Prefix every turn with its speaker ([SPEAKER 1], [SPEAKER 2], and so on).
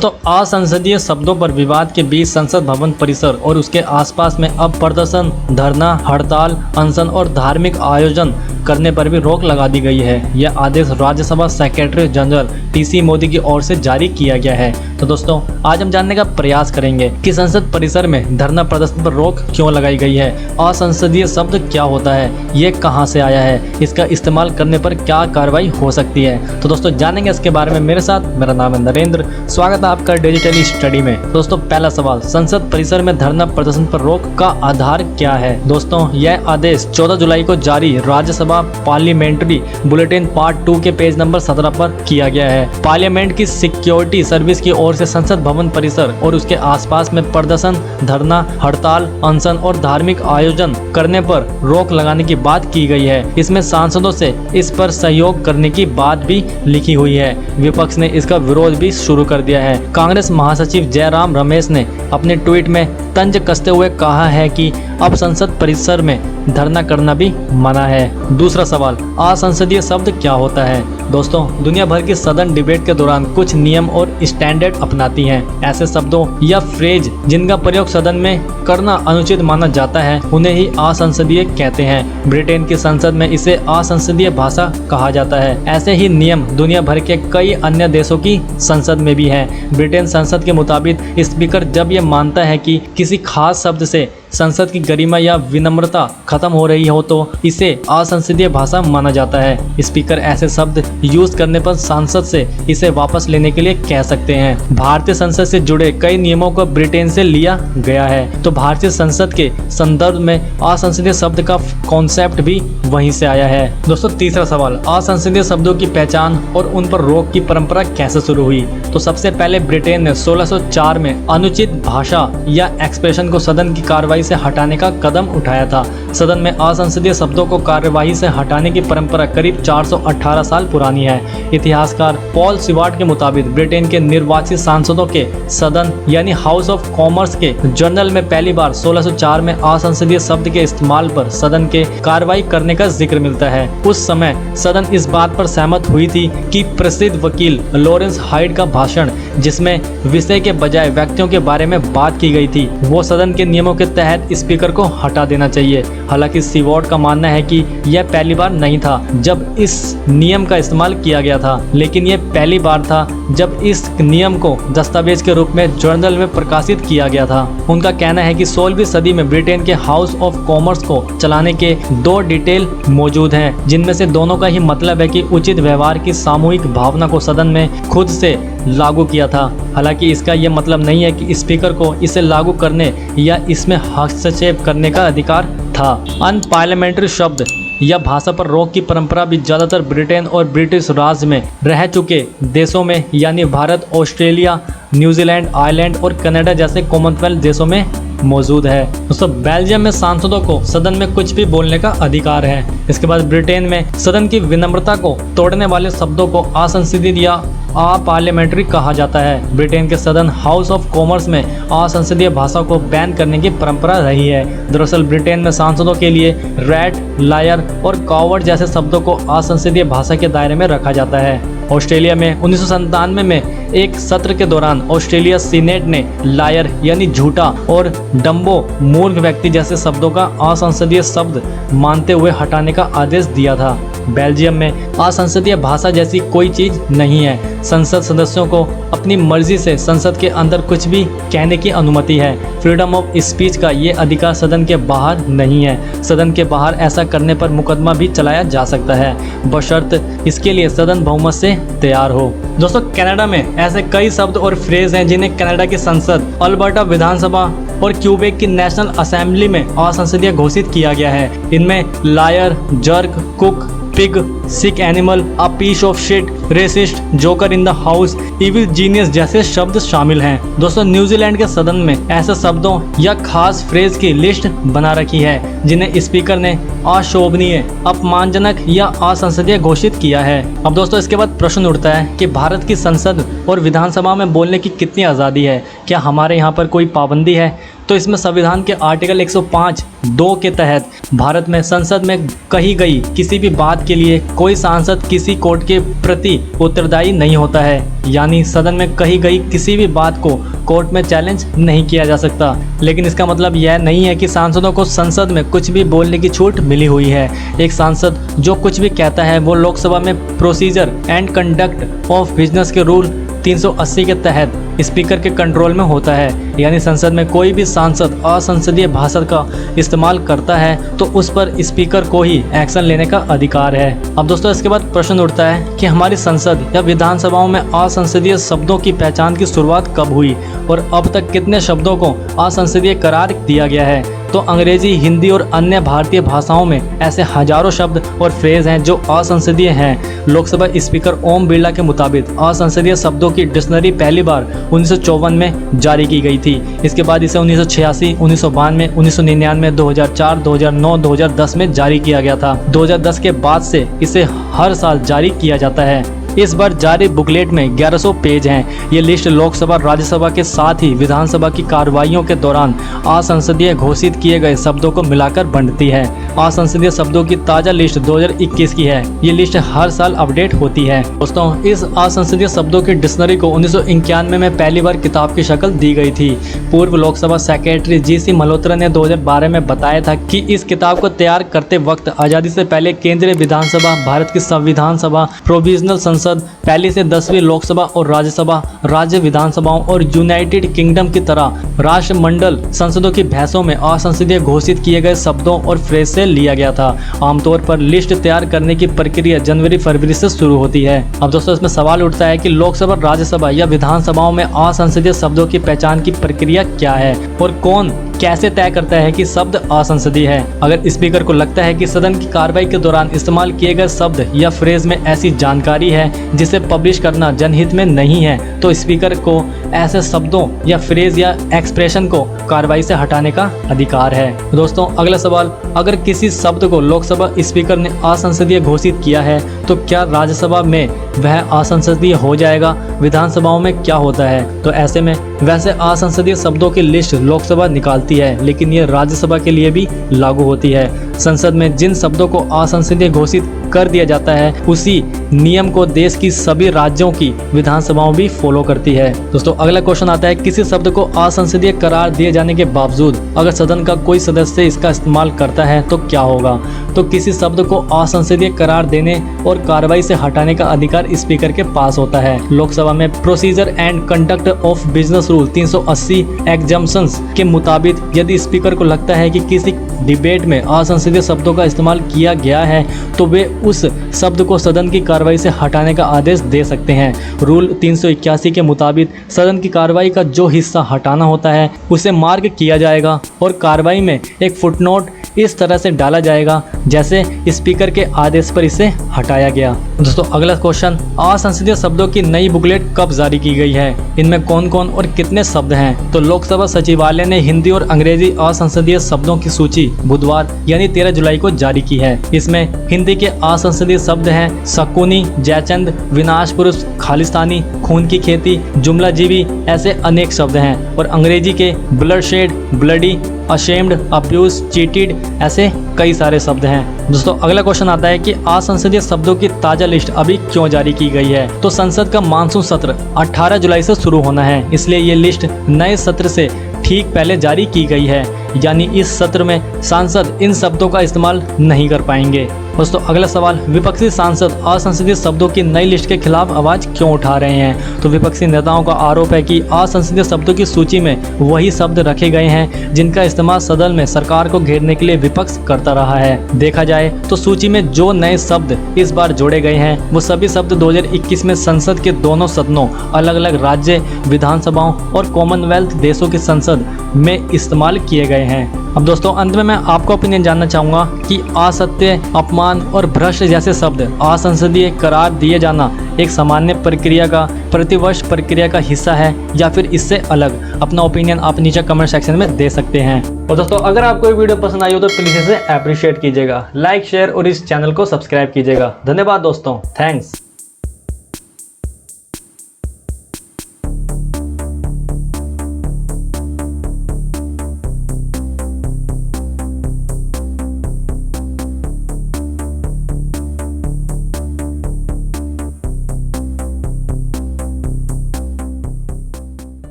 [SPEAKER 1] तो असंसदीय शब्दों पर विवाद के बीच संसद भवन परिसर और उसके आसपास में अब प्रदर्शन, धरना, हड़ताल, अनशन और धार्मिक आयोजन करने पर भी रोक लगा दी गई है। यह आदेश Rajya Sabha secretary general TC Modi की ओर से जारी किया गया है। तो दोस्तों, आज हम जानने का प्रयास करेंगे कि संसद परिसर में धरना प्रदर्शन पर रोक क्यों लगाई गई है, असंसदीय शब्द क्या होता है, ये कहां से आया है, इसका इस्तेमाल करने पर क्या कार्रवाई हो सकती है। तो दोस्तों, जानेंगे इसके बारे में मेरे साथ। मेरा नाम है नरेंद्र, स्वागत है आपका डिजिटली स्टडी में। दोस्तों, पहला सवाल, संसद परिसर में धरना प्रदर्शन पर रोक का आधार क्या है। दोस्तों, यह आदेश 14 जुलाई को जारी राज्यसभा पार्लियामेंट्री बुलेटिन पार्ट 2 के पेज नंबर 17 पर किया गया है। पार्लियामेंट की सिक्योरिटी सर्विस की ओर से संसद भवन परिसर और उसके आसपास में प्रदर्शन, धरना, हड़ताल, अनशन और धार्मिक आयोजन करने पर रोक लगाने की बात की गई है। इसमें सांसदों से इस पर सहयोग करने की बात भी लिखी हुई है। विपक्ष ने इसका विरोध भी शुरू कर दिया है। कांग्रेस महासचिव जयराम रमेश ने अपने ट्वीट में तंज कसते हुए कहा है कि अब संसद परिसर में धरना करना भी मना है। दूसरा सवाल, असंसदीय शब्द क्या होता है। दोस्तों, दुनिया भर की सदन डिबेट के दौरान कुछ नियम और स्टैंडर्ड अपनाती हैं। ऐसे शब्दों या फ्रेज जिनका प्रयोग सदन में करना अनुचित माना जाता है, उन्हें ही असंसदीय कहते हैं। ब्रिटेन की संसद में इसे असंसदीय भाषा कहा जाता है। ऐसे ही नियम दुनिया भर के कई अन्य देशों की संसद में भी है। ब्रिटेन संसद के मुताबिक स्पीकर जब ये मानता है कि किसी खास शब्द से संसद की गरिमा या विनम्रता खत्म हो रही हो तो इसे असंसदीय भाषा माना जाता है। स्पीकर ऐसे शब्द यूज करने पर सांसद से इसे वापस लेने के लिए कह सकते हैं। भारतीय संसद से जुड़े कई नियमों को ब्रिटेन से लिया गया है, तो भारतीय संसद के संदर्भ में असंसदीय शब्द का कॉन्सेप्ट भी वहीं से आया है। दोस्तों, तीसरा सवाल, असंसदीय शब्दों की पहचान और उन पर रोक की परंपरा कैसे शुरू हुई। तो सबसे पहले ब्रिटेन ने 1604 में अनुचित भाषा या एक्सप्रेशन को सदन की कार्रवाई से हटाने का कदम उठाया था। सदन में असंसदीय शब्दों को कार्यवाही से हटाने की परंपरा करीब 418 साल पुरानी है। इतिहासकार पॉल सिवार्ट के मुताबिक ब्रिटेन के निर्वाचित सांसदों के सदन यानी हाउस ऑफ कॉमर्स के जर्नल में पहली बार 1604 में असंसदीय शब्द के इस्तेमाल पर सदन के कार्रवाई करने का जिक्र मिलता है। उस समय सदन इस बात पर सहमत हुई थी कि प्रसिद्ध वकील लॉरेंस हाइड का भाषण, जिसमें विषय के बजाय व्यक्तियों के बारे में बात की गई थी, वो सदन के नियमों के तहत स्पीकर को हटा देना चाहिए। हालांकि सीवॉर्ड का मानना है कि यह पहली बार नहीं था जब इस नियम का इस्तेमाल किया गया था, लेकिन यह पहली बार था जब इस नियम को दस्तावेज के रूप में जर्नल में प्रकाशित किया गया था। उनका कहना है कि 16वीं सदी में ब्रिटेन के हाउस ऑफ कॉमर्स को चलाने के 2 डिटेल मौजूद हैं, जिनमें से दोनों का ही मतलब है कि उचित व्यवहार की सामूहिक भावना को सदन में खुद से लागू किया था। हालांकि इसका यह मतलब नहीं है कि स्पीकर को इसे लागू करने या इसमें हस्तक्षेप करने का अधिकार था। अनपार्लियामेंट्री शब्द या भाषा पर रोक की परंपरा भी ज्यादातर ब्रिटेन और ब्रिटिश राज में रह चुके देशों में यानी भारत, ऑस्ट्रेलिया, न्यूजीलैंड, आयरलैंड और कनाडा जैसे कॉमनवेल्थ देशों में मौजूद है। दोस्तों, बेल्जियम में सांसदों को सदन में कुछ भी बोलने का अधिकार है। इसके बाद ब्रिटेन में सदन की विनम्रता को तोड़ने वाले शब्दों को असंसदीय या अपार्लियामेंट्री कहा जाता है। ब्रिटेन के सदन हाउस ऑफ कॉमर्स में असंसदीय भाषा को बैन करने की परंपरा रही है। दरअसल ब्रिटेन में सांसदों के लिए रैट, लायर और कावर्ड जैसे शब्दों को असंसदीय भाषा के दायरे में रखा जाता है। ऑस्ट्रेलिया में 1997 में एक सत्र के दौरान ऑस्ट्रेलिया सीनेट ने लायर यानी झूठा और डम्बो मूर्ख व्यक्ति जैसे शब्दों का असंसदीय शब्द मानते हुए हटाने का आदेश दिया था। बेल्जियम में असंसदीय भाषा जैसी कोई चीज नहीं है। संसद सदस्यों को अपनी मर्जी से संसद के अंदर कुछ भी कहने की अनुमति है। फ्रीडम ऑफ स्पीच का ये अधिकार सदन के बाहर नहीं है। सदन के बाहर ऐसा करने पर मुकदमा भी चलाया जा सकता है, बशर्त इसके लिए सदन बहुमत से तैयार हो। दोस्तों, कनाडा में ऐसे कई शब्द और फ्रेज हैं जिन्हें कनाडा की संसद, अल्बर्टा विधानसभा और क्यूबेक की नेशनल असेंबली में असंसदीय घोषित किया गया है। इनमें लायर, जर्क, कुक, pig, sick animal, a piece of shit, racist, joker in the house, evil genius जैसे शब्द शामिल हैं। दोस्तों, न्यूजीलैंड के सदन में ऐसे शब्दों या खास फ्रेज की लिस्ट बना रखी है जिन्हें स्पीकर ने अशोभनीय, अपमानजनक या असंसदीय घोषित किया है। अब दोस्तों, इसके बाद प्रश्न उठता है कि भारत की संसद और विधानसभा में बोलने की कितनी आज़ादी है, क्या हमारे यहाँ पर कोई पाबंदी है। तो इसमें संविधान के आर्टिकल 105(2) के तहत भारत में संसद में कही गई किसी भी बात के लिए कोई सांसद किसी कोर्ट के प्रति उत्तरदायी नहीं होता है। यानी सदन में कही गई किसी भी बात को कोर्ट में चैलेंज नहीं किया जा सकता। लेकिन इसका मतलब यह नहीं है कि सांसदों को संसद में कुछ भी बोलने की छूट मिली हुई है। एक सांसद जो कुछ भी कहता है वो लोकसभा में procedure and conduct of business के रूल 380 के तहत स्पीकर के कंट्रोल में होता है। यानी संसद में कोई भी सांसद असंसदीय भाषा का इस्तेमाल करता है तो उस पर स्पीकर को ही एक्शन लेने का अधिकार है। अब दोस्तों इसके बाद प्रश्न उठता है कि हमारी संसद या विधानसभाओं में असंसदीय शब्दों की पहचान की शुरुआत कब हुई और अब तक कितने शब्दों को असंसदीय करार दिया गया है। तो अंग्रेजी, हिंदी और अन्य भारतीय भाषाओं में ऐसे हजारों शब्द और फ्रेज हैं जो असंसदीय हैं। लोकसभा स्पीकर ओम बिरला के मुताबिक असंसदीय शब्दों की डिक्शनरी पहली बार 1954 में जारी की गई थी। इसके बाद इसे 1986, 1992, 1999, 2004, 2009, 2010 में जारी किया गया था। 2010 के बाद से इसे हर साल जारी किया जाता है। इस बार जारी बुकलेट में 1100 पेज हैं। ये लिस्ट लोकसभा, राज्यसभा के साथ ही विधानसभा की कार्रवाइयों के दौरान असंसदीय घोषित किए गए शब्दों को मिलाकर बंटती है। असंसदीय शब्दों की ताज़ा लिस्ट 2021 की है। ये लिस्ट हर साल अपडेट होती है। दोस्तों इस असंसदीय शब्दों की डिक्शनरी को 1991 में पहली बार किताब की शक्ल दी गई थी। पूर्व लोकसभा सेक्रेटरी जी.सी. मल्होत्रा ने 2012 में बताया था कि इस किताब को तैयार करते वक्त आज़ादी से पहले केंद्रीय विधानसभा, भारत की संविधान सभा, प्रोविजनल संसद, पहली से 10वीं लोकसभा और राज्यसभा, राज्य विधानसभाओं और यूनाइटेड किंगडम की तरह राष्ट्रमंडल संसदों की बहसों में असंसदीय घोषित किए गए शब्दों और फ्रेज से लिया गया था। आमतौर पर लिस्ट तैयार करने की प्रक्रिया जनवरी-फरवरी से शुरू होती है। अब दोस्तों इसमें सवाल उठता है कि लोकसभा, राज्यसभा या विधानसभाओं में असंसदीय शब्दों की पहचान की प्रक्रिया क्या है और कौन कैसे तय करता है कि शब्द असंसदीय है। अगर स्पीकर को लगता है कि सदन की कार्रवाई के दौरान इस्तेमाल किए गए शब्द या फ्रेज में ऐसी जानकारी है जिसे पब्लिश करना जनहित में नहीं है तो स्पीकर को ऐसे शब्दों या फ्रेज या एक्सप्रेशन को कार्रवाई से हटाने का अधिकार है। दोस्तों अगला सवाल, अगर किसी शब्द को लोकसभा स्पीकर ने असंसदीय घोषित किया है तो क्या राज्यसभा में वह असंसदीय हो जाएगा? विधानसभाओं में क्या होता है? तो ऐसे में वैसे असंसदीय शब्दों की लिस्ट लोकसभा निकालती है, लेकिन ये राज्यसभा के लिए भी लागू होती है। संसद में जिन शब्दों को असंसदीय घोषित कर दिया जाता है उसी नियम को देश की सभी राज्यों की विधानसभाओं भी फॉलो करती है। दोस्तों अगला क्वेश्चन आता है, किसी शब्द को असंसदीय करार दिए जाने के बावजूद अगर सदन का कोई सदस्य इसका इस्तेमाल करता है तो क्या होगा? तो किसी शब्द को असंसदीय करार देने और कार्रवाई से हटाने का अधिकार स्पीकर के पास होता है। लोकसभा में procedure and conduct of business rule 380 exemptions के मुताबिक यदि स्पीकर को लगता है कि किसी डिबेट में असंसदीय शब्दों का इस्तेमाल किया गया है तो वे उस शब्द को सदन की कार्रवाई से हटाने का आदेश दे सकते हैं। रूल 381 के मुताबिक सदन की कार्रवाई का जो हिस्सा हटाना होता है उसे मार्क किया जाएगा और कार्रवाई में एक फुटनोट इस तरह से डाला जाएगा जैसे स्पीकर के आदेश पर इसे हटाया गया। दोस्तों अगला क्वेश्चन, असंसदीय शब्दों की नई बुकलेट कब जारी की गई है? इनमें कौन कौन और कितने शब्द हैं? तो लोकसभा सचिवालय ने हिंदी और अंग्रेजी असंसदीय शब्दों की सूची बुधवार यानी 13 जुलाई को जारी की है। इसमें हिंदी के असंसदीय शब्द हैं शकुनी, जयचंद, विनाश पुरुष, खालिस्तानी, खून की खेती, जुमलाजीवी, ऐसे अनेक शब्द हैं। और अंग्रेजी के bloodshed, bloody, ashamed, abuse, cheated, ऐसे कई सारे शब्द हैं। दोस्तों अगला क्वेश्चन आता है कि असंसदीय शब्दों की ताजा लिस्ट अभी क्यों जारी की गई है? तो संसद का मानसून सत्र 18 जुलाई से शुरू होना है, इसलिए ये लिस्ट नए सत्र से ठीक पहले जारी की गई है। यानी इस सत्र में सांसद इन शब्दों का इस्तेमाल नहीं कर पाएंगे। दोस्तों अगला सवाल, विपक्षी सांसद असंसदीय शब्दों की नई लिस्ट के खिलाफ आवाज क्यों उठा रहे हैं? तो विपक्षी नेताओं का आरोप है कि असंसदीय शब्दों की सूची में वही शब्द रखे गए हैं जिनका इस्तेमाल सदन में सरकार को घेरने के लिए विपक्ष करता रहा है। देखा जाए तो सूची में जो नए शब्द इस बार जोड़े गए हैं वो सभी शब्द 2021 में संसद के दोनों सदनों, अलग अलग राज्य विधानसभाओं और कॉमनवेल्थ देशों की संसद में इस्तेमाल किए गए हैं। अब दोस्तों अंत में मैं आपका ओपिनियन जानना चाहूँगा कि असत्य, अपमान और भ्रष्ट जैसे शब्द असंसदीय करार दिए जाना एक सामान्य प्रक्रिया का, प्रतिवर्ष प्रक्रिया का हिस्सा है या फिर इससे अलग? अपना ओपिनियन आप नीचे कमेंट सेक्शन में दे सकते हैं। और दोस्तों अगर आपको ये वीडियो पसंद आई हो तो प्लीज़ इसे अप्रिशिएट कीजिएगा, लाइक, शेयर और इस चैनल को सब्सक्राइब कीजिएगा। धन्यवाद दोस्तों, थैंक्स।